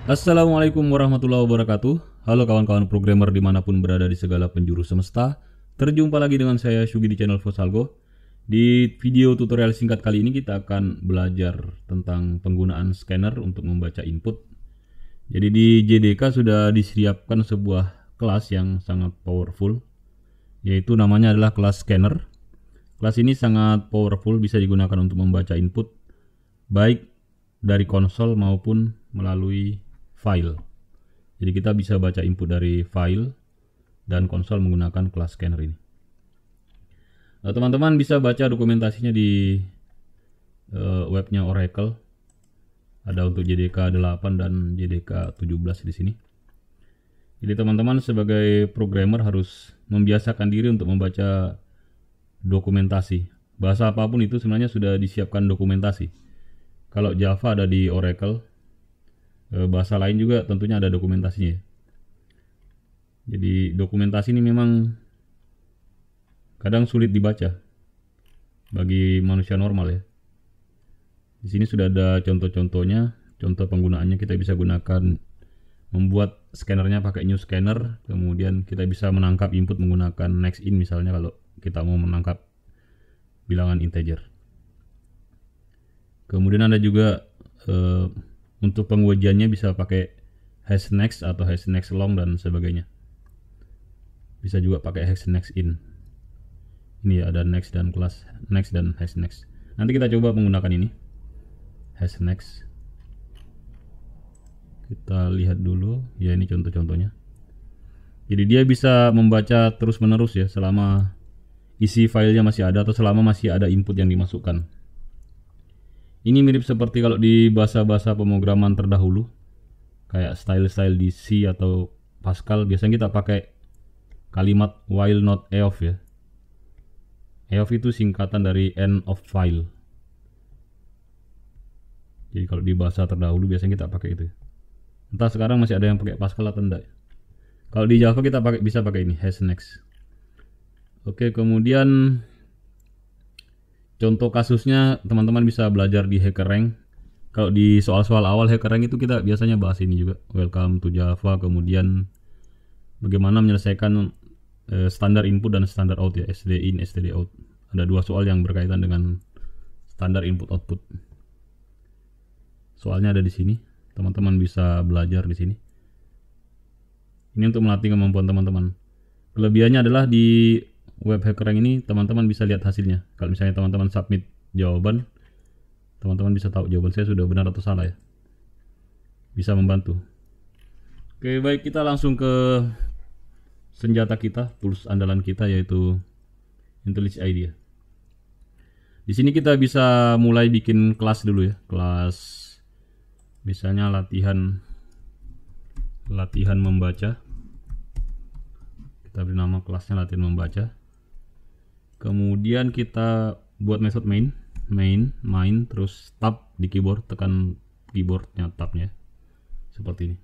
Assalamualaikum warahmatullahi wabarakatuh. Halo kawan-kawan programmer dimanapun berada di segala penjuru semesta. Terjumpa lagi dengan saya Shugi di channel Fosalgo. Di video tutorial singkat kali ini kita akan belajar tentang penggunaan scanner untuk membaca input. Jadi di JDK sudah disiapkan sebuah kelas yang sangat powerful, yaitu namanya adalah kelas scanner. Kelas ini sangat powerful, bisa digunakan untuk membaca input baik dari konsol maupun melalui file. Jadi kita bisa baca input dari file dan konsol menggunakan kelas scanner ini. Nah, teman-teman bisa baca dokumentasinya di webnya Oracle. Ada untuk JDK 8 dan JDK 17 di sini. Jadi teman-teman sebagai programmer harus membiasakan diri untuk membaca dokumentasi. Bahasa apapun itu sebenarnya sudah disiapkan dokumentasi. Kalau Java ada di Oracle, bahasa lain juga tentunya ada dokumentasinya. Jadi dokumentasi ini memang kadang sulit dibaca bagi manusia normal ya. Di sini sudah ada contoh-contohnya, contoh penggunaannya. Kita bisa gunakan membuat scannernya pakai new scanner, kemudian kita bisa menangkap input menggunakan next in misalnya kalau kita mau menangkap bilangan integer. Kemudian ada juga untuk pengujiannya bisa pakai hash next atau hash next long dan sebagainya. Bisa juga pakai hash next in. Ini ya, ada next dan kelas next dan hash next. Nanti kita coba menggunakan ini hash next. Kita lihat dulu ya, ini contoh-contohnya. Jadi dia bisa membaca terus menerus ya selama isi filenya masih ada atau selama masih ada input yang dimasukkan. Ini mirip seperti kalau di bahasa-bahasa pemrograman terdahulu, kayak style-style di C atau Pascal. Biasanya kita pakai kalimat while not eof ya. Eof itu singkatan dari end of file. Jadi kalau di bahasa terdahulu biasanya kita pakai itu. Entah sekarang masih ada yang pakai Pascal atau enggak. Kalau di Java kita bisa pakai ini hash next. Oke, kemudian contoh kasusnya teman-teman bisa belajar di HackerRank. Kalau di soal-soal awal HackerRank itu kita biasanya bahas ini juga. Welcome to Java, kemudian bagaimana menyelesaikan standar input dan standar out ya, std in, std out. Ada dua soal yang berkaitan dengan standar input output. Soalnya ada di sini. Teman-teman bisa belajar di sini. Ini untuk melatih kemampuan teman-teman. Kelebihannya adalah di web HackerRank ini teman-teman bisa lihat hasilnya. Kalau misalnya teman-teman submit jawaban, teman-teman bisa tahu jawaban saya sudah benar atau salah ya. Bisa membantu. Oke, baik, kita langsung ke senjata kita, tools andalan kita, yaitu IntelliJ IDEA. Di sini kita bisa mulai bikin kelas dulu ya. Kelas misalnya latihan membaca. Kita beri nama kelasnya latihan membaca. Kemudian kita buat metode main, terus tab di keyboard, tekan keyboardnya tabnya seperti ini.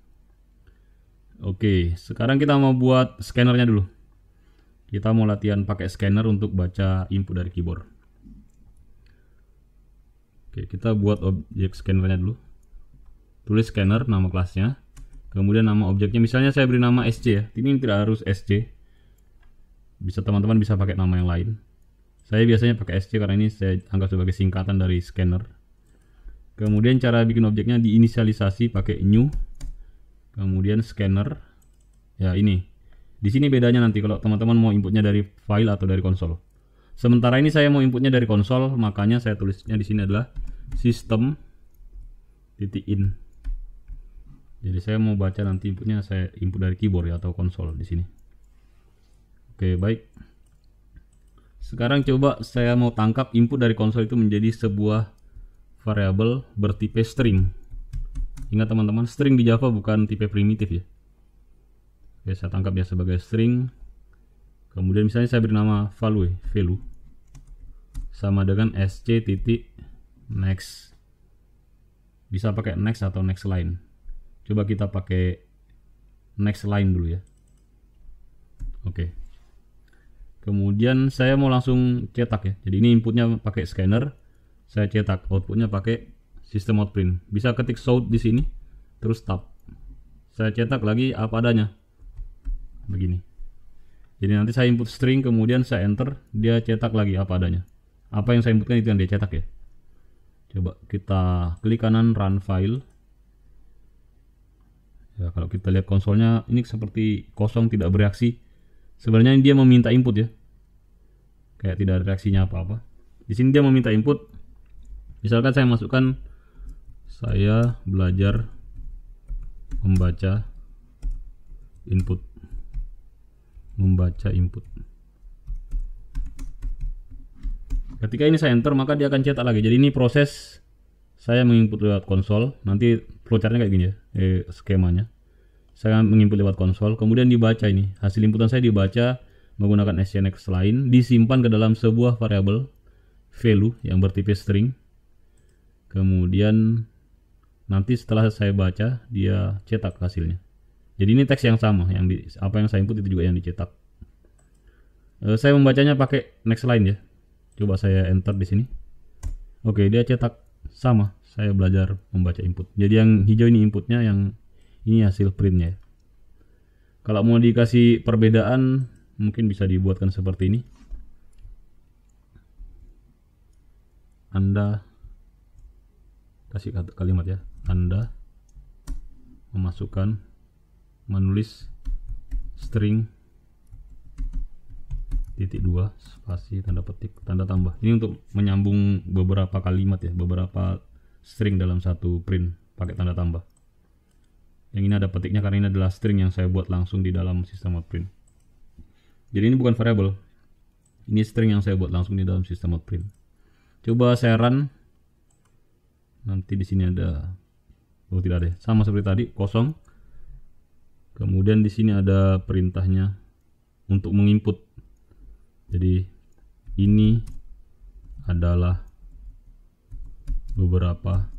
Oke, sekarang kita mau buat scannernya dulu. Kita mau latihan pakai scanner untuk baca input dari keyboard. Oke, kita buat objek scannernya dulu. Tulis scanner, nama kelasnya, kemudian nama objeknya. Misalnya saya beri nama SC ya. Ini tidak harus SC. Bisa teman-teman bisa pakai nama yang lain. Saya biasanya pakai SC karena ini saya anggap sebagai singkatan dari scanner. Kemudian cara bikin objeknya diinisialisasi pakai new. Kemudian scanner. Ya ini. Di sini bedanya nanti kalau teman-teman mau inputnya dari file atau dari konsol. Sementara ini saya mau inputnya dari konsol, makanya saya tulisnya di sini adalah system.in. Jadi saya mau baca nanti inputnya, saya input dari keyboard ya, atau konsol di sini. Oke, baik. Sekarang coba saya mau tangkap input dari konsol itu menjadi sebuah variabel bertipe string. Ingat teman-teman, string di Java bukan tipe primitif ya. Oke, saya tangkap ya sebagai string. Kemudian misalnya saya beri nama value sama dengan sc.next. Bisa pakai next atau next line. Coba kita pakai next line dulu ya. Oke. Kemudian saya mau langsung cetak ya. Jadi ini inputnya pakai scanner, saya cetak. Outputnya pakai system out print. Bisa ketik shout di sini, terus tab. saya cetak lagi apa adanya begini. Jadi nanti saya input string, kemudian saya enter, dia cetak lagi apa adanya. Apa yang saya inputkan itu yang dia cetak ya. Coba kita klik kanan run file. Ya, kalau kita lihat konsolnya ini seperti kosong, tidak bereaksi. Sebenarnya dia meminta input ya. Kayak tidak ada reaksinya apa-apa. Di sini dia meminta input. Misalkan saya masukkan, saya belajar membaca input. Ketika ini saya enter, maka dia akan cetak lagi. Jadi ini proses saya menginput lewat konsol. Nanti flowchartnya kayak gini ya, skemanya. Saya menginput lewat konsol, kemudian dibaca ini. Hasil inputan saya dibaca menggunakan SCNX line, disimpan ke dalam sebuah variabel value yang bertipe string. Kemudian nanti setelah saya baca, dia cetak hasilnya. Jadi ini teks yang sama, apa yang saya input itu juga yang dicetak. Saya membacanya pakai next line ya. Coba saya enter di sini. Oke, dia cetak sama. Saya belajar membaca input. Jadi yang hijau ini inputnya, yang ini hasil printnya. Kalau mau dikasih perbedaan, mungkin bisa dibuatkan seperti ini. Anda kasih kalimat ya. Anda menulis string titik 2 spasi tanda petik tanda tambah. Ini untuk menyambung beberapa kalimat ya, beberapa string dalam satu print pakai tanda tambah. Yang ini ada petiknya karena ini adalah string yang saya buat langsung di dalam sistem out print. Jadi ini bukan variable, ini string yang saya buat langsung di dalam sistem out print. Coba saya run. Nanti di sini ada, oh tidak ada, sama seperti tadi, kosong. Kemudian di sini ada perintahnya untuk menginput. Jadi ini adalah beberapa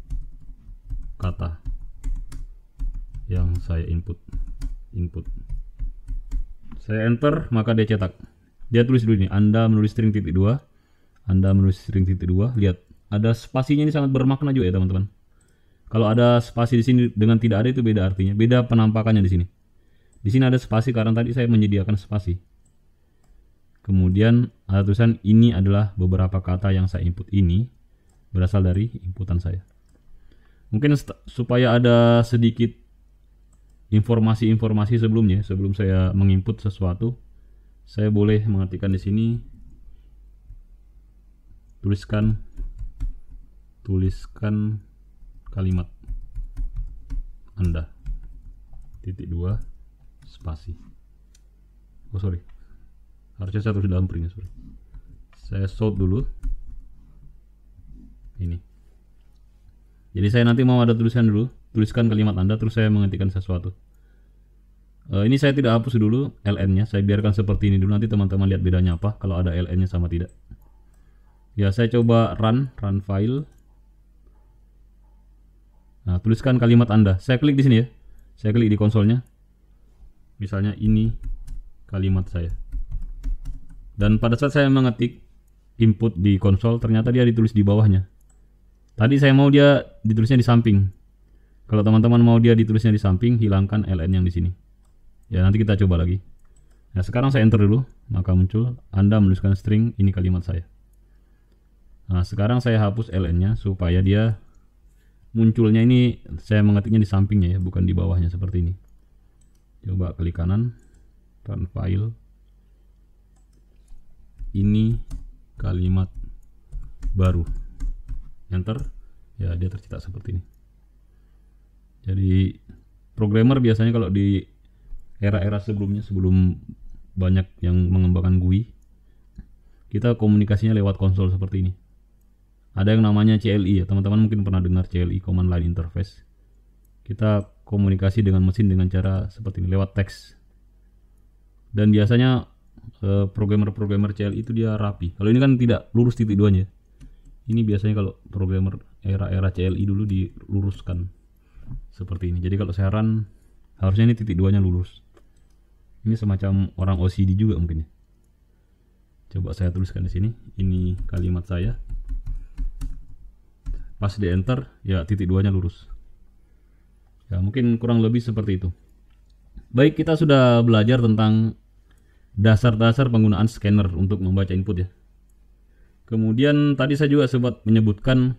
kata yang saya input. Saya enter, maka dia cetak. Dia tulis dulu ini, Anda menulis string titik 2. Anda menulis string titik 2. Lihat, ada spasinya, ini sangat bermakna juga ya teman-teman. Kalau ada spasi di sini dengan tidak ada itu beda artinya, beda penampakannya di sini. Di sini ada spasi karena tadi saya menyediakan spasi. Kemudian ada tulisan ini adalah beberapa kata yang saya input, ini berasal dari inputan saya. Mungkin supaya ada sedikit informasi sebelumnya, sebelum saya menginput sesuatu, saya boleh mengetikkan di sini, tuliskan kalimat Anda titik 2 spasi. Oh sorry, harusnya saya tulis dalam print, sorry. Saya sort dulu ini. Jadi saya nanti mau ada tulisan dulu, tuliskan kalimat Anda, terus saya mengetikkan sesuatu. Ini saya tidak hapus dulu ln-nya, saya biarkan seperti ini dulu, nanti teman-teman lihat bedanya apa kalau ada ln-nya sama tidak. Ya, saya coba run file. Nah, tuliskan kalimat Anda. Saya klik di sini ya. Saya klik di konsolnya. Misalnya ini kalimat saya. Dan pada saat saya mengetik input di konsol, ternyata dia ditulis di bawahnya. Tadi saya mau dia ditulisnya di samping. Kalau teman-teman mau dia ditulisnya di samping, hilangkan ln yang di sini. Ya, nanti kita coba lagi. Nah, sekarang saya enter dulu, maka muncul Anda menuliskan string ini kalimat saya. Nah, sekarang saya hapus ln-nya supaya dia munculnya ini saya mengetiknya di sampingnya ya, bukan di bawahnya seperti ini. Coba klik kanan, run file. Ini kalimat baru. Enter. Ya, dia tercetak seperti ini. Jadi programmer biasanya kalau di era-era sebelumnya, sebelum banyak yang mengembangkan GUI, kita komunikasinya lewat konsol seperti ini. Ada yang namanya CLI ya, teman-teman mungkin pernah dengar CLI, Command Line Interface. Kita komunikasi dengan mesin dengan cara seperti ini, lewat teks. Dan biasanya programmer CLI itu dia rapi. Kalau ini kan tidak lurus titik duanya. Ini biasanya kalau programmer era-era CLI dulu diluruskan seperti ini. Jadi kalau saya run, harusnya ini titik duanya lurus. Ini semacam orang OCD juga mungkin ya. Coba saya tuliskan di sini, ini kalimat saya. Pas di enter, ya titik duanya lurus. Ya, mungkin kurang lebih seperti itu. Baik, kita sudah belajar tentang dasar-dasar penggunaan scanner untuk membaca input ya. Kemudian tadi saya juga sempat menyebutkan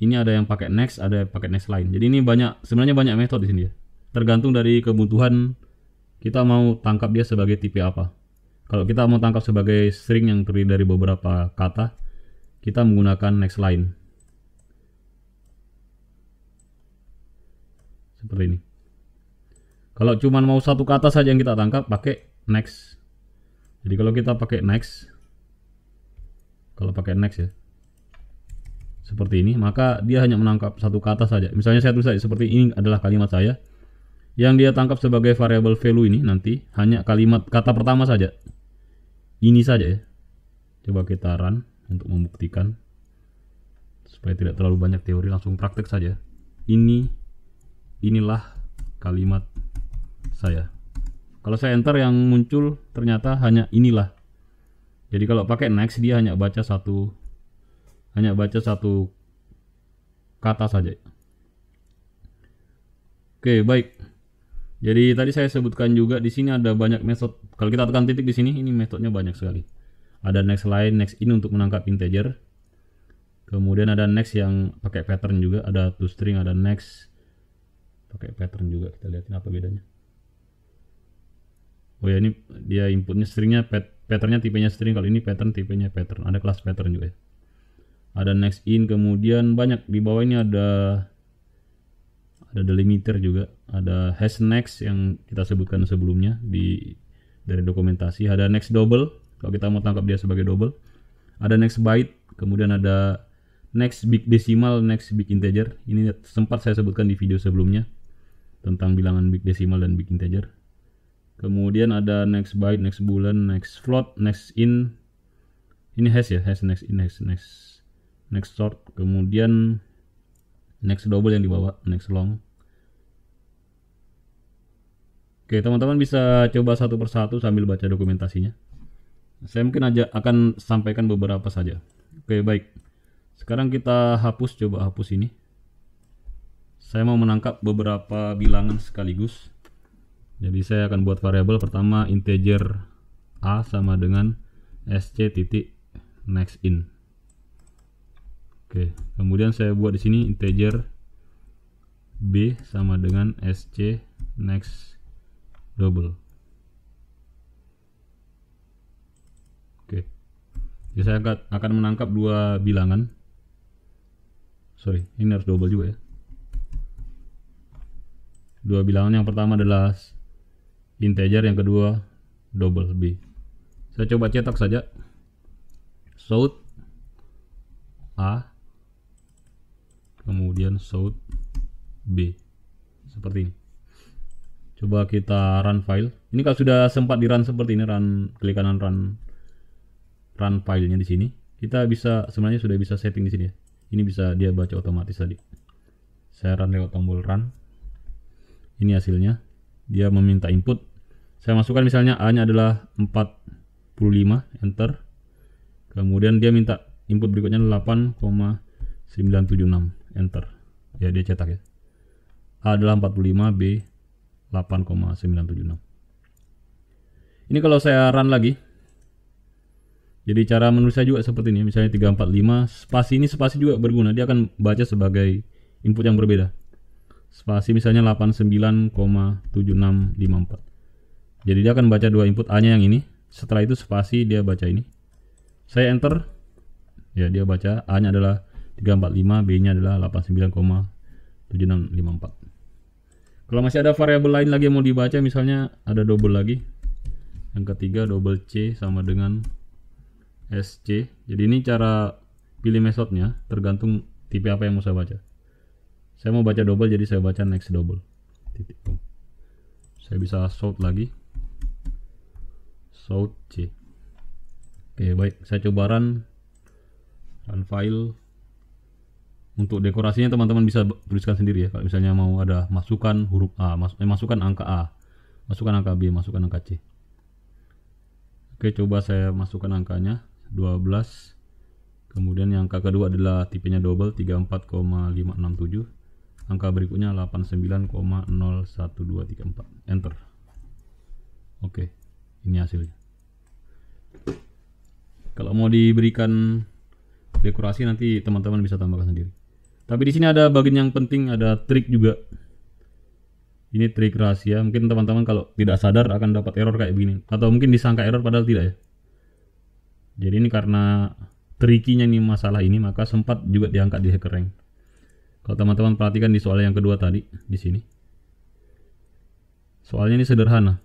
ini ada yang pakai next, ada yang pakai next line. Jadi ini sebenarnya banyak metode di sini ya. Tergantung dari kebutuhan kita mau tangkap dia sebagai tipe apa. Kalau kita mau tangkap sebagai string yang terdiri dari beberapa kata, kita menggunakan next line. Seperti ini. Kalau cuma mau satu kata saja yang kita tangkap, pakai next. Jadi kalau kita pakai next, ya, seperti ini, maka dia hanya menangkap satu kata saja. Misalnya saya tulis seperti ini adalah kalimat saya. Yang dia tangkap sebagai variable value ini nanti hanya kalimat kata pertama saja. Ini saja ya. Coba kita run untuk membuktikan. Supaya tidak terlalu banyak teori, langsung praktek saja. Inilah kalimat saya. Kalau saya enter yang muncul ternyata hanya inilah. Jadi kalau pakai next dia hanya baca satu kata saja. Oke, baik. Jadi tadi saya sebutkan juga di sini ada banyak metode. Kalau kita tekan titik di sini, ini metodenya banyak sekali. Ada next line, next in untuk menangkap integer. Kemudian ada next yang pakai pattern juga, ada toString, ada next pakai pattern juga. Kita lihatin apa bedanya. Oh ya, ini dia inputnya stringnya patternnya tipenya string, kalau ini pattern tipenya pattern. Ada kelas pattern juga ya. Ada next in, kemudian banyak di bawah ini ada delimiter juga, ada hash next yang kita sebutkan sebelumnya dari dokumentasi. Ada next double kalau kita mau tangkap dia sebagai double. Ada next byte, kemudian ada next big decimal, next big integer. Ini sempat saya sebutkan di video sebelumnya tentang bilangan big decimal dan big integer. Kemudian ada next byte, next boolean, next float, next in. Ini hash ya, hash next in, next short. Kemudian next double yang di bawah, next long. Oke, teman-teman bisa coba satu persatu sambil baca dokumentasinya. Saya mungkin akan sampaikan beberapa saja. Oke, baik. Sekarang kita coba hapus ini. Saya mau menangkap beberapa bilangan sekaligus. Jadi saya akan buat variabel pertama integer a sama dengan sc titik next in. Oke, kemudian saya buat di sini integer b sama dengan sc next double. Oke, jadi saya akan menangkap dua bilangan. Sorry, ini harus double juga ya. Dua bilangan, yang pertama adalah integer, yang kedua double b. Saya coba cetak saja. Shout a, kemudian shout b, seperti ini. Coba kita run file. Ini kalau sudah sempat di run seperti ini, klik kanan run filenya di sini. Kita sebenarnya sudah bisa setting di sini ya. Ini bisa dia baca otomatis tadi. Saya run lewat tombol run. Ini hasilnya. Dia meminta input. Saya masukkan misalnya A-nya adalah 45, enter. Kemudian dia minta input berikutnya 8,976, enter. Ya, dia cetak ya. A adalah 45, B 8,976. Ini kalau saya run lagi. Jadi cara menulisnya juga seperti ini. Misalnya 345, spasi juga berguna. Dia akan baca sebagai input yang berbeda. Spasi misalnya 89,7654. Jadi dia akan baca dua input, A-nya yang ini. Setelah itu spasi dia baca ini. Saya enter. Ya, dia baca A-nya adalah 345, B-nya adalah 89,7654. Kalau masih ada variabel lain lagi yang mau dibaca, misalnya ada double lagi. Yang ketiga double C sama dengan SC. Jadi ini cara pilih metodenya tergantung tipe apa yang mau saya baca. Saya mau baca double, jadi saya baca next double. Titik. Saya bisa shout lagi. Shout C. Oke, baik. Saya coba run file. Untuk dekorasinya teman-teman bisa tuliskan sendiri ya. Kalau misalnya mau ada masukkan huruf A, masukkan angka A, masukkan angka B, masukkan angka C. Oke, coba saya masukkan angkanya 12. Kemudian yang angka kedua adalah tipenya double 34,567. angka berikutnya 89,01234. Enter. Oke, ini hasilnya. Kalau mau diberikan dekorasi nanti teman-teman bisa tambahkan sendiri. Tapi di sini ada bagian yang penting, ada trik juga. Ini trik rahasia. Mungkin teman-teman kalau tidak sadar akan dapat error kayak begini, atau mungkin disangka error padahal tidak ya. Jadi ini karena trikinya nih masalah ini, maka sempat juga diangkat di HackerRank. Kalau teman-teman perhatikan di soal yang kedua tadi di sini. Soalnya ini sederhana.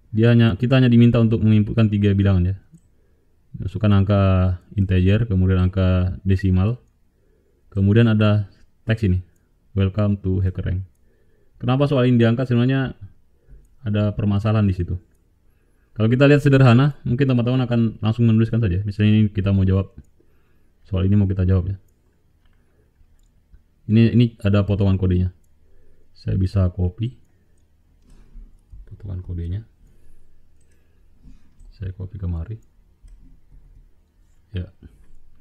Kita hanya diminta untuk menginputkan 3 bilangan ya. Masukkan angka integer, kemudian angka desimal, kemudian ada teks ini, welcome to HackerRank. Kenapa soal ini diangkat? Sebenarnya ada permasalahan di situ. Kalau kita lihat sederhana, mungkin teman-teman akan langsung menuliskan saja. Misalnya ini kita mau jawab soal ini, mau kita jawab ya. Ini ada potongan kodenya. Saya bisa copy potongan kodenya. Saya copy kemari. Ya,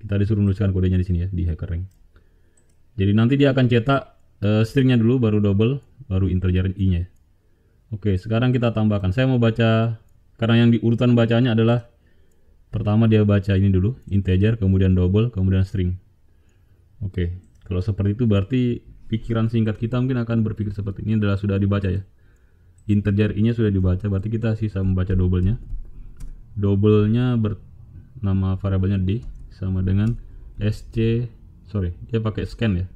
kita disuruh menuliskan kodenya di sini ya, di HackerRank. Jadi nanti dia akan cetak stringnya dulu, baru double, baru integer i-nya. Oke, sekarang kita tambahkan. Saya mau baca, karena yang di urutan bacanya adalah pertama dia baca ini dulu, integer, kemudian double, kemudian string. Oke, kalau seperti itu berarti pikiran singkat kita mungkin akan berpikir seperti ini adalah sudah dibaca ya. Integer i-nya sudah dibaca, berarti kita sisa membaca double-nya. Double-nya nama variabelnya d sama dengan dia pakai scan ya,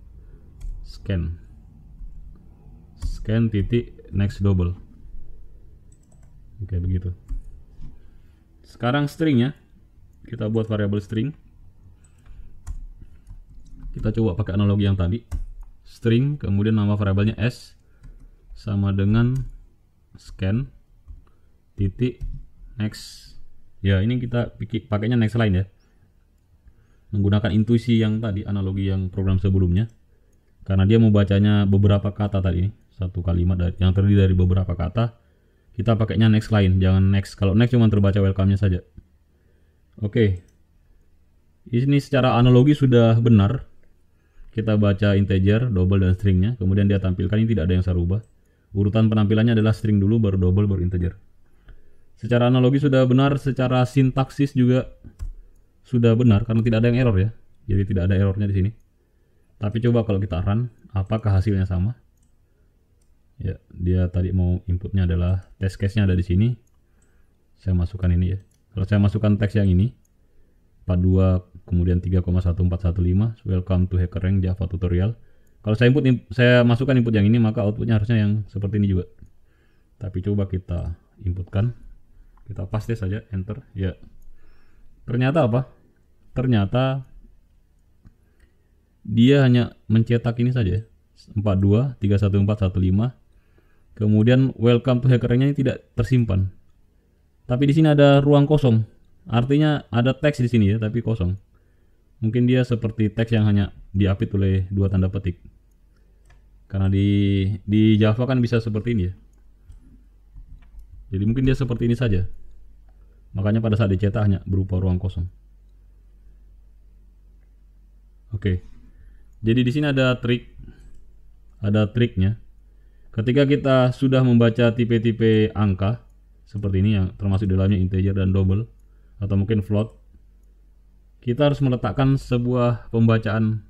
scan titik next double. Oke, begitu. Sekarang stringnya kita buat variabel string. Kita coba pakai analogi yang tadi, string kemudian nama variabelnya s sama dengan scan titik next. Ya, ini kita pakainya next line ya. Menggunakan intuisi yang tadi, analogi yang program sebelumnya. Karena dia membacanya beberapa kata tadi, satu kalimat yang terdiri dari beberapa kata. Kita pakainya next line, jangan next. Kalau next cuma terbaca welcome-nya saja. Oke. Ini secara analogi sudah benar. Kita baca integer, double dan stringnya. Kemudian dia tampilkan, ini tidak ada yang saya rubah. Urutan penampilannya adalah string dulu, baru double, baru integer. Secara analogi sudah benar, secara sintaksis juga sudah benar karena tidak ada yang error ya. Jadi tidak ada errornya di sini. Tapi coba kalau kita run, apakah hasilnya sama? Ya, dia tadi mau inputnya adalah test case-nya ada di sini. Saya masukkan ini ya. Kalau saya masukkan teks yang ini 42 kemudian 3,1415 welcome to HackerRank Java tutorial. Kalau saya masukkan input yang ini, maka outputnya harusnya yang seperti ini juga. Tapi coba kita inputkan. Kita paste saja, enter. Ya. Ternyata apa? Ternyata dia hanya mencetak ini saja, 42 31415. Kemudian welcome to HackerRank-nya ini tidak tersimpan. Tapi di sini ada ruang kosong. Artinya ada teks di sini ya, tapi kosong. Mungkin dia seperti teks yang hanya diapit oleh 2 tanda petik. Karena di Java kan bisa seperti ini ya. Jadi mungkin dia seperti ini saja. Makanya pada saat dicetak hanya berupa ruang kosong. Oke. Jadi di sini ada triknya. Ketika kita sudah membaca tipe-tipe angka seperti ini yang termasuk di dalamnya integer dan double atau mungkin float, kita harus meletakkan sebuah pembacaan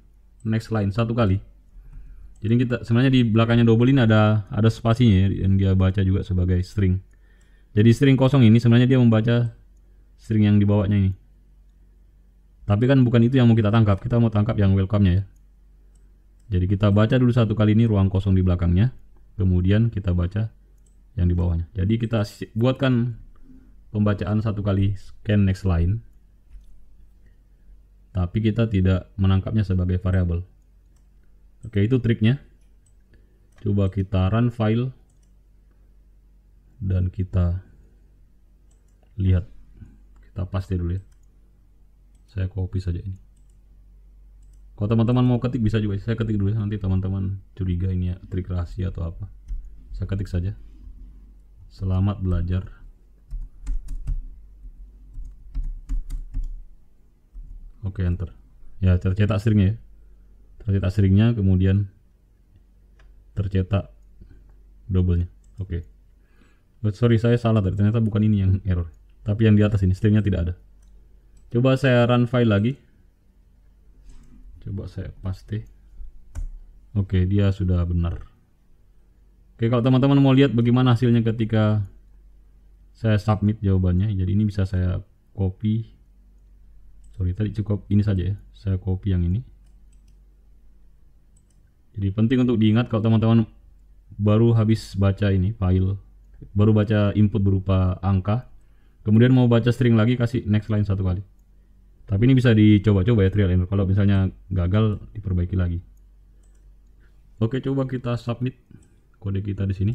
next line satu kali. Jadi kita sebenarnya di belakangnya double ini ada spasinya ya, yang dia baca juga sebagai string. Jadi string kosong ini sebenarnya dia membaca string yang di bawahnya ini. Tapi kan bukan itu yang mau kita tangkap. Kita mau tangkap yang welcome-nya ya. Jadi kita baca dulu satu kali ini ruang kosong di belakangnya. Kemudian kita baca yang di bawahnya. Jadi kita buatkan pembacaan satu kali scan next line. Tapi kita tidak menangkapnya sebagai variabel. Oke, itu triknya. Coba kita run file. Dan kita lihat, kita paste dulu ya. Saya copy saja ini. Kalau teman-teman mau ketik bisa juga, saya ketik dulu ya. Nanti teman-teman curiga ini ya trik rahasia atau apa. Saya ketik saja. Selamat belajar. Oke, enter. Ya, tercetak stringnya ya. Tercetak stringnya, kemudian tercetak double-nya. Oke. But sorry, saya salah tadi. Ternyata bukan ini yang error. Tapi yang di atas ini streamnya tidak ada. Coba saya run file lagi. Coba saya paste. Oke, dia sudah benar. Oke, kalau teman-teman mau lihat bagaimana hasilnya ketika saya submit jawabannya, jadi ini bisa saya copy. Sorry, tadi cukup ini saja ya. Saya copy yang ini. Jadi penting untuk diingat kalau teman-teman baru habis baca ini file, baru baca input berupa angka, kemudian mau baca string lagi, kasih next line satu kali. Tapi ini bisa dicoba-coba ya, trial and error. Kalau misalnya gagal, diperbaiki lagi. Oke, coba kita submit kode kita di sini.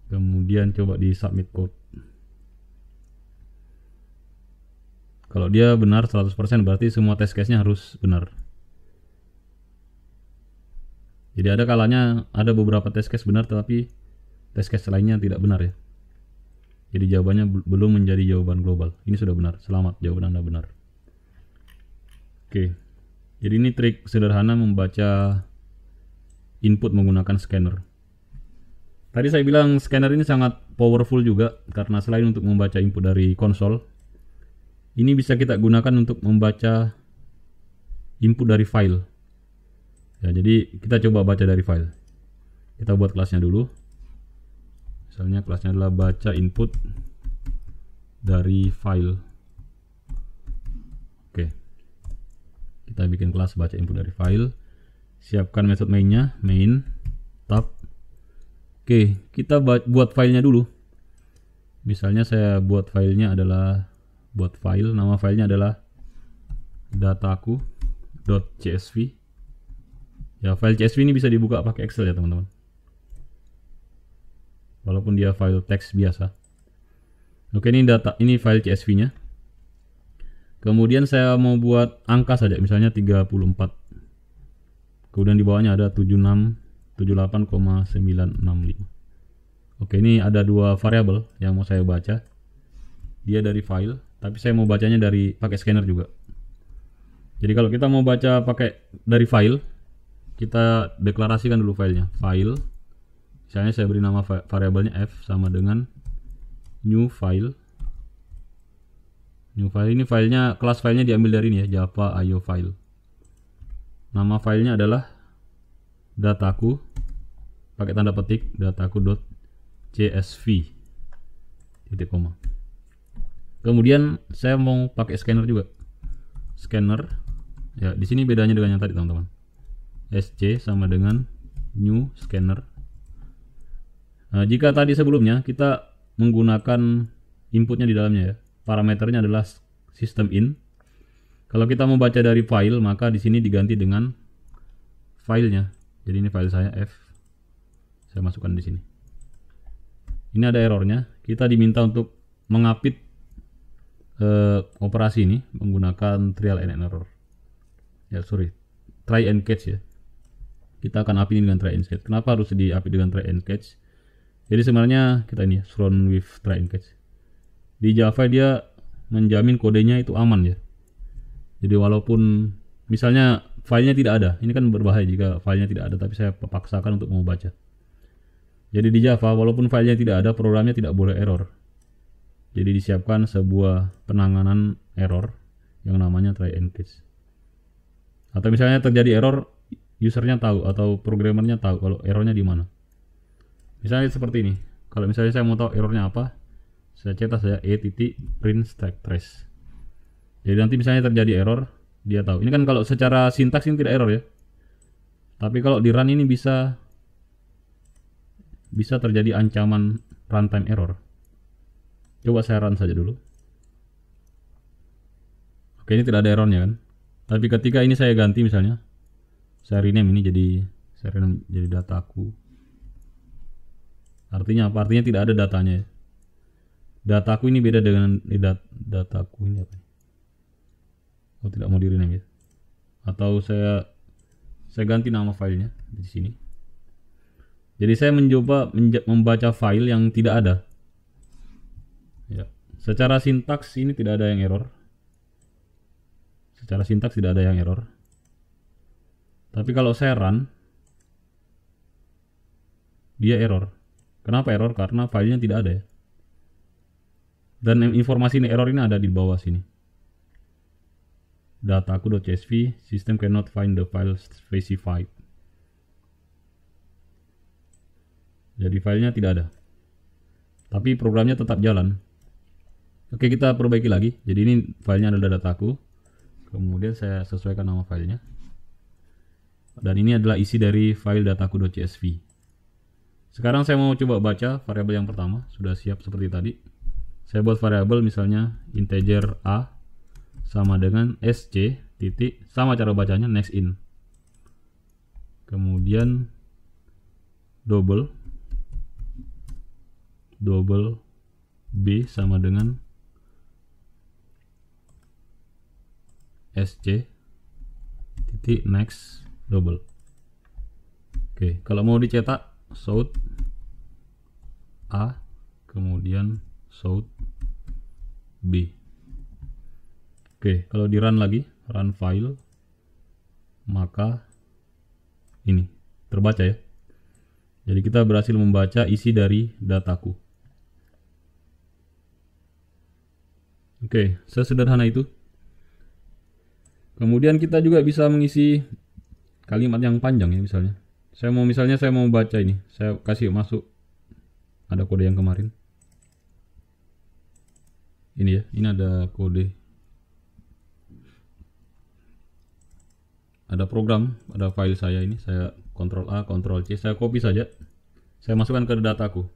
Kemudian coba di submit code. Kalau dia benar 100% berarti semua test case-nya harus benar. Jadi ada kalanya ada beberapa test case benar tetapi test case lainnya tidak benar ya. Jadi jawabannya belum menjadi jawaban global. Ini sudah benar. Selamat, jawaban Anda benar. Oke. Jadi ini trik sederhana membaca input menggunakan scanner. Tadi saya bilang scanner ini sangat powerful juga karena selain untuk membaca input dari konsol, ini bisa kita gunakan untuk membaca input dari file. Ya, jadi kita coba baca dari file. Kita buat kelasnya dulu. Misalnya kelasnya adalah baca input dari file. Oke. Kita bikin kelas baca input dari file. Siapkan method mainnya, main tab. Oke, kita buat filenya dulu. Misalnya saya buat filenya adalah nama filenya adalah dataku.csv. Ya, file CSV ini bisa dibuka pakai Excel ya teman-teman. Walaupun dia file teks biasa. Oke, ini file CSV-nya. Kemudian saya mau buat angka saja, misalnya 34. Kemudian di bawahnya ada 78,965. Oke, ini ada dua variabel yang mau saya baca. Dia dari file, tapi saya mau bacanya pakai scanner juga. Jadi kalau kita mau baca dari file, kita deklarasikan dulu filenya. File, misalnya saya beri nama variabelnya f sama dengan new file. New file ini filenya, kelas filenya diambil dari ini ya, Java IO file. Nama filenya adalah dataku, pakai tanda petik, dataku.csv. Titik koma. Kemudian saya mau pakai scanner juga. Scanner, ya di sini bedanya dengan yang tadi teman-teman. SC sama dengan new scanner. Nah, jika tadi sebelumnya kita menggunakan inputnya di dalamnya ya, parameternya adalah system in. Kalau kita mau baca dari file, maka di sini diganti dengan filenya. Jadi ini file saya f. Saya masukkan di sini. Ini ada errornya. Kita diminta untuk mengapit operasi ini menggunakan trial and error. Ya sorry, try and catch ya. Kita akan apit ini dengan try and catch. Kenapa harus diapit dengan try and catch? Jadi sebenarnya kita ini run with try and catch. Di Java dia menjamin kodenya itu aman ya. Jadi walaupun misalnya filenya tidak ada, ini kan berbahaya jika filenya tidak ada, tapi saya paksakan untuk membaca. Jadi di Java walaupun filenya tidak ada, programnya tidak boleh error. Jadi disiapkan sebuah penanganan error yang namanya try and catch. Atau misalnya terjadi error, usernya tahu atau programmernya tahu kalau errornya di mana. Misalnya seperti ini. Kalau misalnya saya mau tahu errornya apa, saya cetak saya print stack trace. Jadi nanti misalnya terjadi error, dia tahu. Ini kan kalau secara sintaks ini tidak error ya. Tapi kalau di run ini bisa terjadi ancaman runtime error. Coba saya run saja dulu. Oke, ini tidak ada errornya kan. Tapi ketika ini saya ganti misalnya, saya rename ini jadi dataku. Artinya apa? Artinya tidak ada datanya ya. Dataku ini beda dengan dataku ini apa? Oh, tidak mau di rename ya. Atau saya ganti nama filenya di sini. Jadi saya mencoba membaca file yang tidak ada. Ya, secara sintaks ini tidak ada yang error. Secara sintaks tidak ada yang error. Tapi kalau saya run, dia error. Kenapa error? Karena filenya tidak ada ya. Dan informasi ini error ini ada di bawah sini. Dataku.csv, system cannot find the file specified. Jadi filenya tidak ada. Tapi programnya tetap jalan. Oke, kita perbaiki lagi. Jadi ini filenya adalah dataku. Kemudian saya sesuaikan nama filenya. Dan ini adalah isi dari file dataku.csv. Sekarang saya mau coba baca variabel yang pertama. Sudah siap seperti tadi. Saya buat variabel misalnya integer a sama dengan sc titik, sama cara bacanya next in. Kemudian double b sama dengan sc titik next double. Oke, kalau mau dicetak south a kemudian south b. Oke, kalau di run lagi, run file, maka ini terbaca ya. Jadi kita berhasil membaca isi dari dataku. Oke, sesederhana itu. Kemudian kita juga bisa mengisi kalimat yang panjang ya, misalnya. Saya mau baca ini, saya kasih masuk ada kode yang kemarin. Ini ya, ini ada kode. Ada program, ada file saya ini, saya Ctrl A, Ctrl C, saya copy saja. Saya masukkan ke dataku.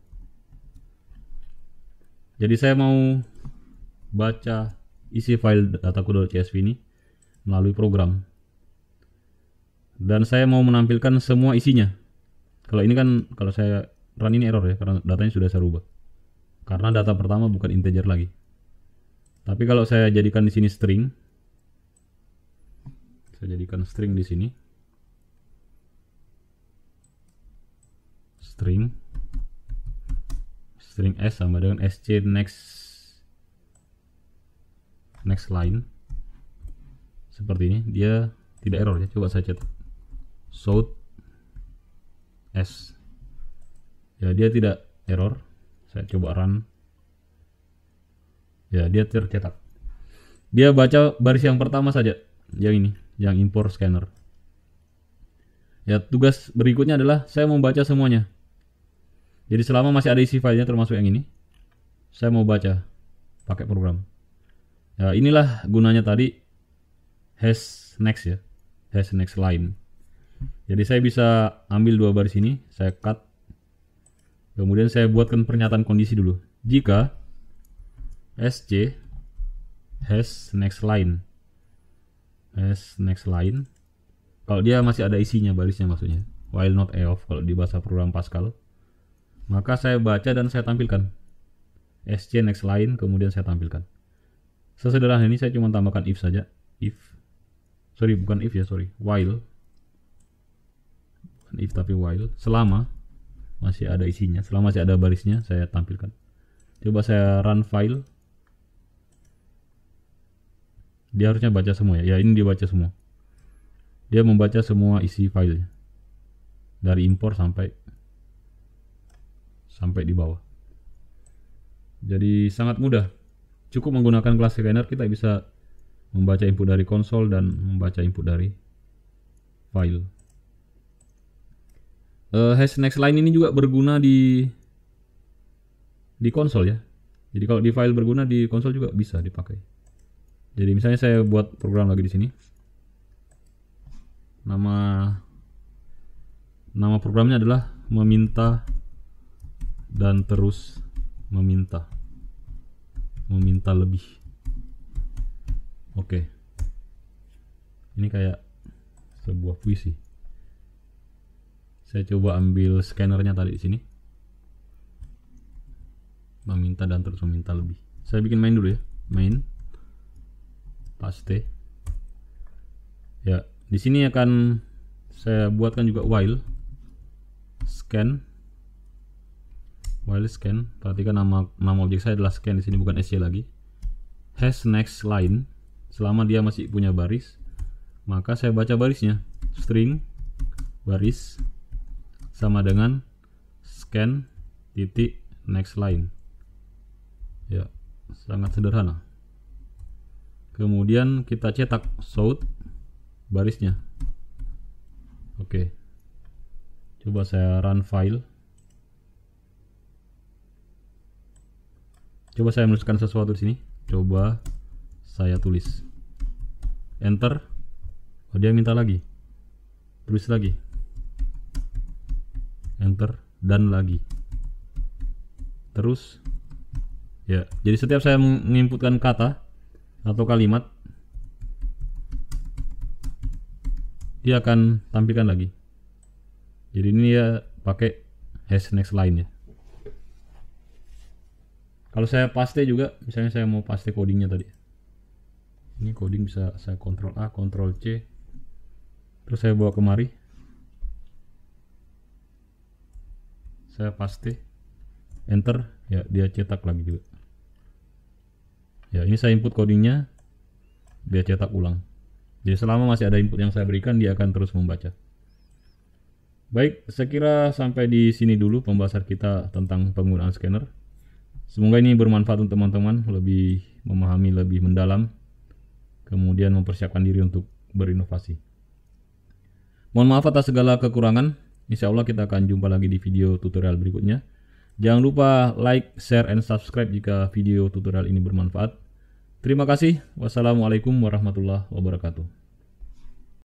Jadi saya mau baca isi file dataku.csv ini melalui program. Dan saya mau menampilkan semua isinya. Kalau ini kan, kalau saya run ini error ya, karena datanya sudah saya rubah. Karena data pertama bukan integer lagi. Tapi kalau saya jadikan di sini string, saya jadikan string di sini. String s sama dengan sc next line. Seperti ini, dia tidak error ya. Coba saya cetak south s. Ya, dia tidak error. Saya coba run. Ya, dia tercetak. Dia baca baris yang pertama saja, yang ini, yang import scanner. Ya, tugas berikutnya adalah saya membaca semuanya. Jadi selama masih ada isi filenya termasuk yang ini, saya mau baca pakai program. Ya, inilah gunanya tadi hash next ya, hash next line. Jadi saya bisa ambil dua baris ini, saya cut. Kemudian saya buatkan pernyataan kondisi dulu. Jika sc hash next line, kalau dia masih ada isinya barisnya maksudnya, while not off kalau di bahasa program Pascal, maka saya baca dan saya tampilkan sc next line, kemudian saya tampilkan. Sesederhana ini, saya cuma tambahkan if saja. While, bukan if tapi while, selama masih ada isinya, selama masih ada barisnya saya tampilkan. Coba saya run file. Dia harusnya baca semua ya. Ya, ini dia baca semua. Dia membaca semua isi filenya dari import sampai di bawah. Jadi sangat mudah. Cukup menggunakan class scanner kita bisa membaca input dari konsol dan membaca input dari file. Hash next line ini juga berguna di konsol ya. Jadi kalau di file berguna, di konsol juga bisa dipakai. Jadi misalnya saya buat program lagi di sini. Nama programnya adalah meminta dan terus meminta lebih. Oke. Ini kayak sebuah puisi. Saya coba ambil scannernya tadi di sini. Meminta dan terus meminta lebih. Saya bikin main dulu ya. Main. Paste. Ya, di sini akan saya buatkan juga while scan. Perhatikan nama objek saya adalah scan di sini, bukan sc lagi. Hash next line, selama dia masih punya baris, maka saya baca barisnya. String baris sama dengan scan titik next line. Ya, sangat sederhana. Kemudian kita cetak sort barisnya. Oke. Coba saya run file. Coba saya menuliskan sesuatu di sini. Coba saya tulis. Enter. Oh, dia minta lagi. Tulis lagi. Enter dan lagi. Terus ya, jadi setiap saya menginputkan kata atau kalimat, dia akan tampilkan lagi. Jadi ini ya pakai hash next line ya. Kalau saya paste juga, misalnya saya mau paste codingnya tadi. Ini coding bisa saya Ctrl A, Ctrl C. Terus saya bawa kemari. Saya paste. Enter, ya dia cetak lagi juga. Ya, ini saya input codingnya, dia cetak ulang. Jadi selama masih ada input yang saya berikan, dia akan terus membaca. Baik, saya kira sampai di sini dulu pembahasan kita tentang penggunaan scanner. Semoga ini bermanfaat untuk teman-teman, lebih memahami lebih mendalam, kemudian mempersiapkan diri untuk berinovasi. Mohon maaf atas segala kekurangan. Insya Allah kita akan jumpa lagi di video tutorial berikutnya. Jangan lupa like, share, and subscribe jika video tutorial ini bermanfaat. Terima kasih. Wassalamualaikum warahmatullahi wabarakatuh.